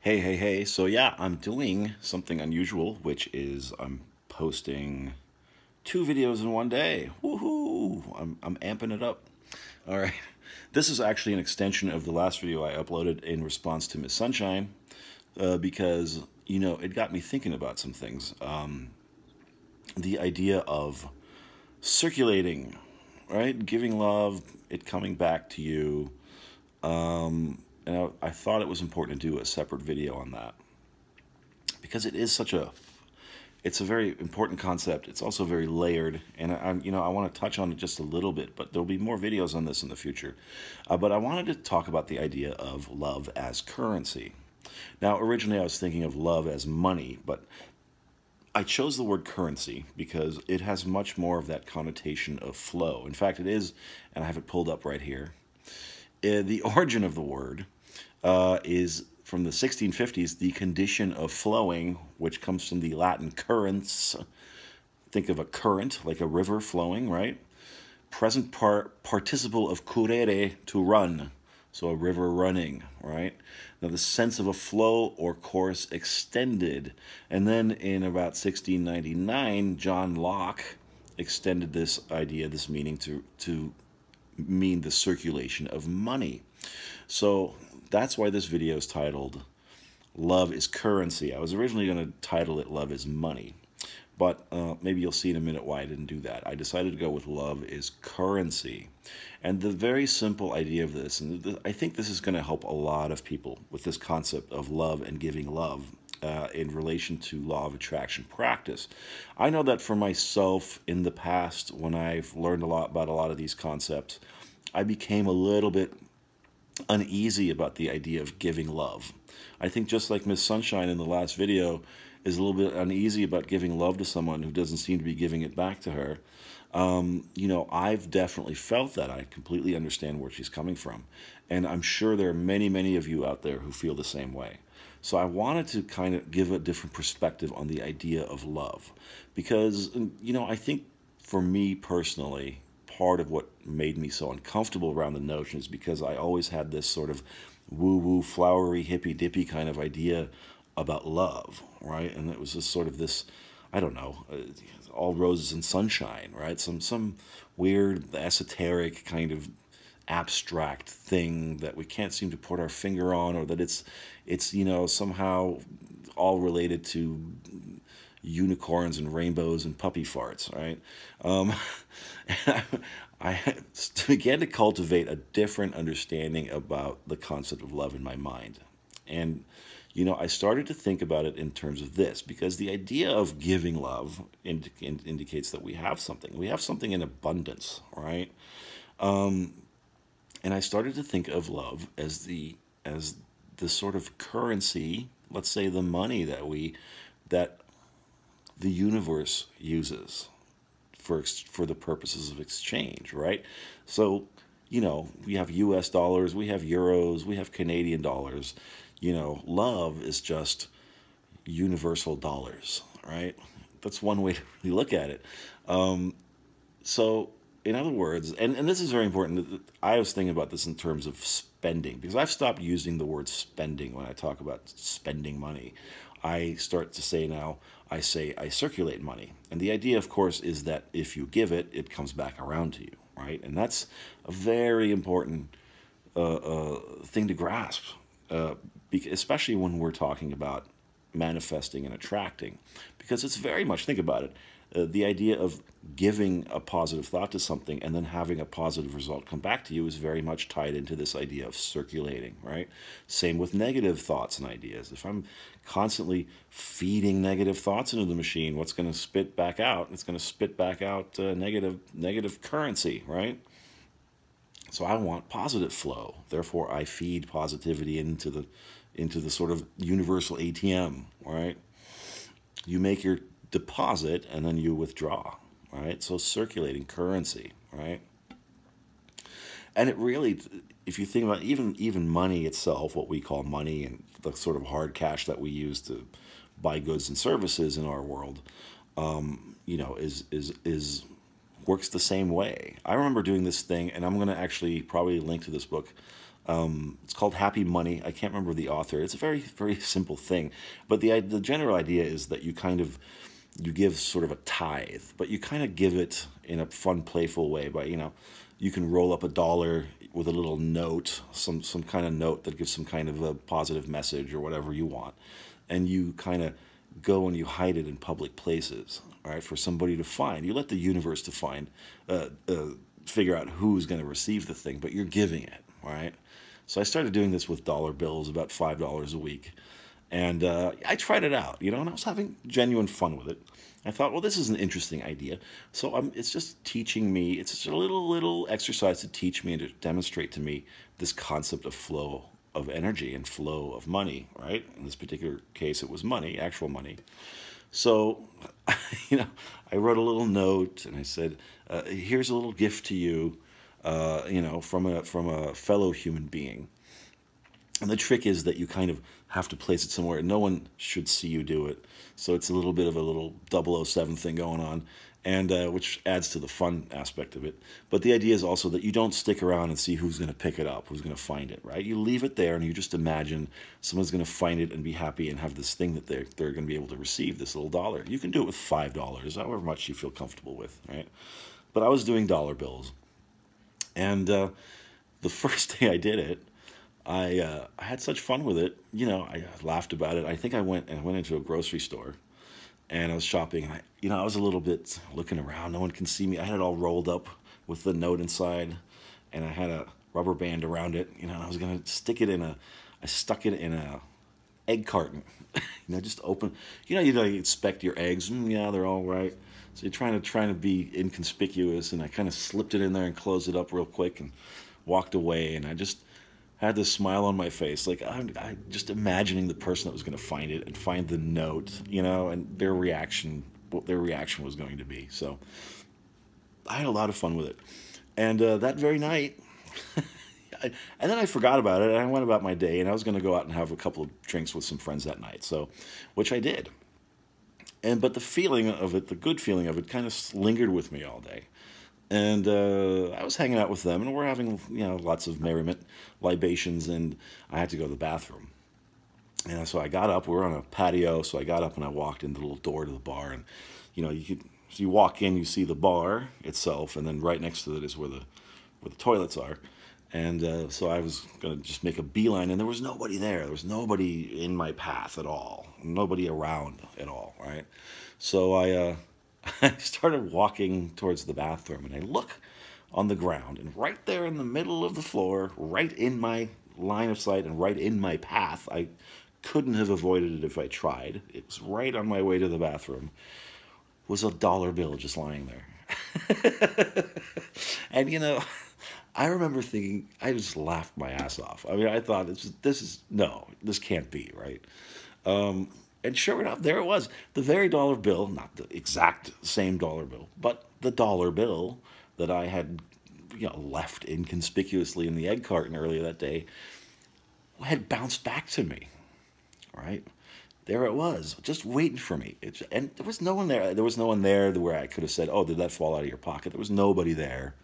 Hey. So yeah, I'm doing something unusual, which is I'm posting 2 videos in one day. Woohoo! I'm amping it up. All right. This is actually an extension of the last video I uploaded in response to 𝗬𝗏 because, it got me thinking about some things. The idea of circulating, right? Giving love, it coming back to you. And I thought it was important to do a separate video on that because it's a very important concept. It's also very layered, and I want to touch on it just a little bit, but there'll be more videos on this in the future. But I wanted to talk about the idea of love as currency. Now, originally I was thinking of love as money, but I chose the word currency because it has much more of that connotation of flow. In fact, it is, and I have it pulled up right here. The origin of the word is from the 1650s, the condition of flowing, which comes from the Latin currens. Think of a current, like a river flowing, right? Present participle of currere, to run. So a river running, right? Now the sense of a flow or course extended. And then in about 1699, John Locke extended this idea, this meaning to mean the circulation of money. So that's why this video is titled Love is Currency. I was originally going to title it Love is Money, but maybe you'll see in a minute why I didn't do that. I decided to go with Love is Currency. And the very simple idea of this, and I think this is going to help a lot of people with this concept of love and giving love in relation to law of attraction practice. I know that for myself in the past, when I've learned a lot about a lot of these concepts, I became a little bit uneasy about the idea of giving love. I think just like Miss Sunshine in the last video is a little bit uneasy about giving love to someone who doesn't seem to be giving it back to her. I've definitely felt that. I completely understand where she's coming from. And I'm sure there are many of you out there who feel the same way. So I wanted to kind of give a different perspective on the idea of love. Because, I think for me personally, part of what made me so uncomfortable around the notion is because I always had this sort of woo-woo, flowery, hippy-dippy kind of idea about love, right? And it was just sort of this, I don't know, all roses and sunshine, right? Some weird, esoteric kind of abstract thing that we can't seem to put our finger on, or that it's somehow all related to unicorns and rainbows and puppy farts, right? I began to cultivate a different understanding about the concept of love in my mind. And, I started to think about it in terms of this, because the idea of giving love indicates that we have something. We have something in abundance, right? And I started to think of love as the sort of currency, let's say the money that the universe uses for the purposes of exchange, right? So, we have US dollars, we have euros, we have Canadian dollars. Love is just universal dollars, right? That's one way to really look at it. So, in other words, and this is very important, I was thinking about this in terms of spending, because I've stopped using the word spending when I talk about spending money. I start to say now, I circulate money. And the idea, of course, is that if you give it, it comes back around to you, right? And that's a very important thing to grasp, especially when we're talking about manifesting and attracting, because it's very much, think about it, the idea of giving a positive thought to something and then having a positive result come back to you is very much tied into this idea of circulating, right? Same with negative thoughts and ideas. If I'm constantly feeding negative thoughts into the machine, what's going to spit back out? It's going to spit back out negative currency, right? So I want positive flow. Therefore, I feed positivity into the sort of universal ATM, right? You make your deposit and then you withdraw, right? So circulating currency, right? And it really, if you think about even money itself, what we call money and the sort of hard cash that we use to buy goods and services in our world, is works the same way. I remember doing this thing, and I'm going to actually probably link to this book It's called Happy Money. I can't remember the author. It's a very, very simple thing. But the general idea is that you give sort of a tithe, but you kind of give it in a fun, playful way by, you can roll up $1 with a little note, some kind of note that gives some kind of a positive message or whatever you want. And you kind of go and you hide it in public places, all right, for somebody to find. You let the universe to find, figure out who's going to receive the thing, but you're giving it, all right? So I started doing this with dollar bills, about $5 a week. And I tried it out, and I was having genuine fun with it. I thought, well, this is an interesting idea. So it's just teaching me, it's just a little exercise to teach me and to demonstrate to me this concept of flow of energy and flow of money, right? In this particular case, it was money, actual money. So, I wrote a little note and I said, here's a little gift to you, from a fellow human being. And the trick is that you kind of have to place it somewhere. No one should see you do it. So it's a little bit of a little 007 thing going on, and which adds to the fun aspect of it. But the idea is also that you don't stick around and see who's going to pick it up, who's going to find it, right? You leave it there and you just imagine someone's going to find it and be happy and have this thing that they're going to be able to receive, this little dollar. You can do it with $5, however much you feel comfortable with, right? But I was doing dollar bills. And the first day I did it, I had such fun with it. I laughed about it. I think I went into a grocery store, and I was shopping. And I was a little bit looking around. No one can see me. I had it all rolled up with the note inside, and I had a rubber band around it. And I was gonna stick it I stuck it in a egg carton. Just open. You inspect your eggs. Yeah, they're all right. So you're trying to be inconspicuous, and I kind of slipped it in there and closed it up real quick and walked away. And I just had this smile on my face, like I just imagining the person that was going to find it and find the note, and their reaction, what their reaction was going to be. So I had a lot of fun with it. And that very night, and then I forgot about it, and I went about my day, and I was going to go out and have a couple of drinks with some friends that night, which I did. But the feeling of it, the good feeling of it, kind of lingered with me all day. And I was hanging out with them, and we're having, lots of merriment, libations, and I had to go to the bathroom. And so I got up. We were on a patio, so I got up and I walked in the little door to the bar. And, you walk in, you see the bar itself, and then right next to it is where the toilets are. And so I was going to just make a beeline, and there was nobody there. There was nobody in my path at all. Nobody around at all, right? So I started walking towards the bathroom, and I look on the ground, and right there in the middle of the floor, right in my line of sight and right in my path, I couldn't have avoided it if I tried. It was right on my way to the bathroom, was a dollar bill just lying there. And, I remember thinking, I just laughed my ass off. I mean, I thought, this can't be, right? And sure enough, there it was. The very dollar bill, not the exact same dollar bill, but the dollar bill that I had, left inconspicuously in the egg carton earlier that day had bounced back to me, right? There it was, just waiting for me. And there was no one there. There was no one there where I could have said, oh, did that fall out of your pocket? There was nobody there.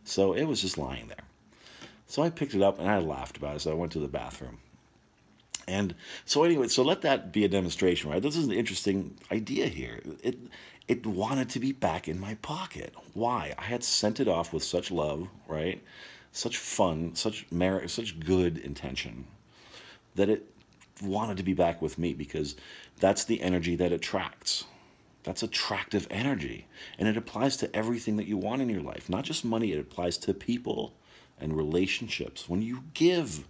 So it was just lying there. So I picked it up and I laughed about it, so I went to the bathroom. And so anyway, so let that be a demonstration, right? This is an interesting idea here. It wanted to be back in my pocket. Why? I had sent it off with such love, right? Such fun, such merit, such good intention, that it wanted to be back with me, because that's the energy that attracts. That's attractive energy. And it applies to everything that you want in your life. Not just money, it applies to people and relationships. When you give,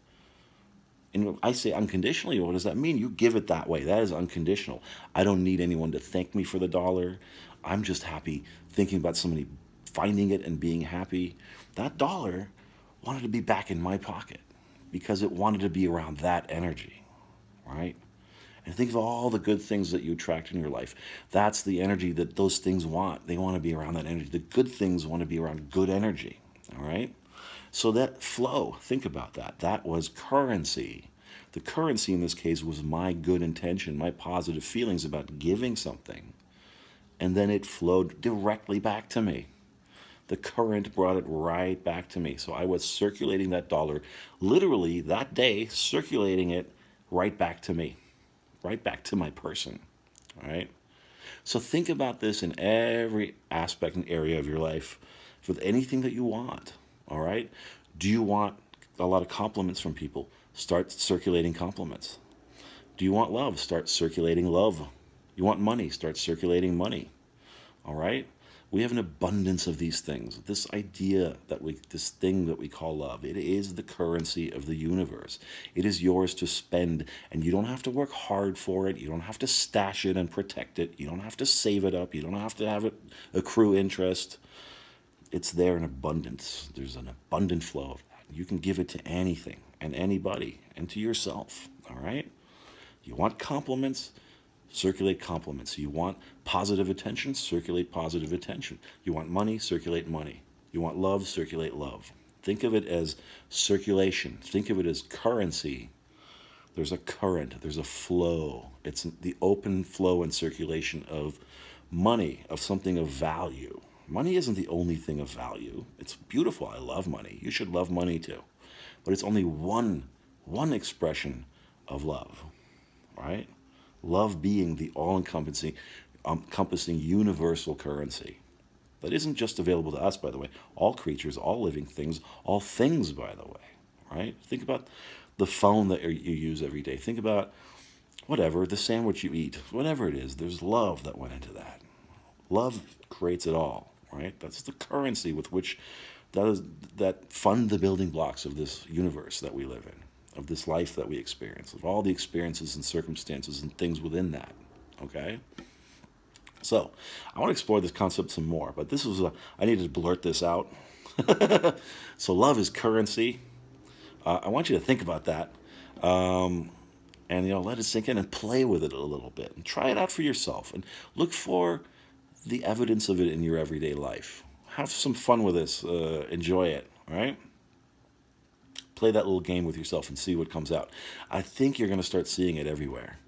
and I say unconditionally, what does that mean? You give it that way. That is unconditional. I don't need anyone to thank me for the dollar. I'm just happy thinking about somebody finding it and being happy. That dollar wanted to be back in my pocket because it wanted to be around that energy, right? And think of all the good things that you attract in your life. That's the energy that those things want. They want to be around that energy. The good things want to be around good energy, all right? So that flow, think about that. That was currency. The currency in this case was my good intention, my positive feelings about giving something. And then it flowed directly back to me. The current brought it right back to me. So I was circulating that dollar, literally that day, circulating it right back to me, right back to my person. All right. So think about this in every aspect and area of your life with anything that you want. All right. Do you want a lot of compliments from people? Start circulating compliments. Do you want love? Start circulating love. You want money? Start circulating money. All right? We have an abundance of these things. This idea this thing that we call love, it is the currency of the universe. It is yours to spend, and you don't have to work hard for it. You don't have to stash it and protect it. You don't have to save it up. You don't have to have it accrue interest. It's there in abundance. There's an abundant flow of that. You can give it to anything and anybody and to yourself. All right? You want compliments? Circulate compliments. You want positive attention? Circulate positive attention. You want money? Circulate money. You want love? Circulate love. Think of it as circulation. Think of it as currency. There's a current. There's a flow. It's the open flow and circulation of money, of something of value. Money isn't the only thing of value. It's beautiful. I love money. You should love money too. But it's only one expression of love, right? Love being the all-encompassing universal currency. That isn't just available to us, by the way. All creatures, all living things, all things, by the way, right? Think about the phone that you use every day. Think about whatever, the sandwich you eat, whatever it is. There's love that went into that. Love creates it all, right? That's the currency with which that fund the building blocks of this universe that we live in, of this life that we experience, of all the experiences and circumstances and things within that, okay? So, I want to explore this concept some more, but I needed to blurt this out. So love is currency. I want you to think about that, and let it sink in and play with it a little bit, and try it out for yourself, and look for the evidence of it in your everyday life. Have some fun with this. Enjoy it, all right? Play that little game with yourself and see what comes out. I think you're going to start seeing it everywhere.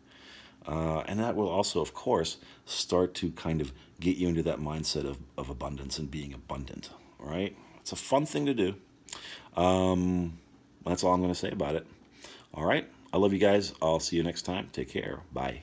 And that will also, of course, start to kind of get you into that mindset of abundance and being abundant, all right? It's a fun thing to do. That's all I'm going to say about it. All right? I love you guys. I'll see you next time. Take care. Bye.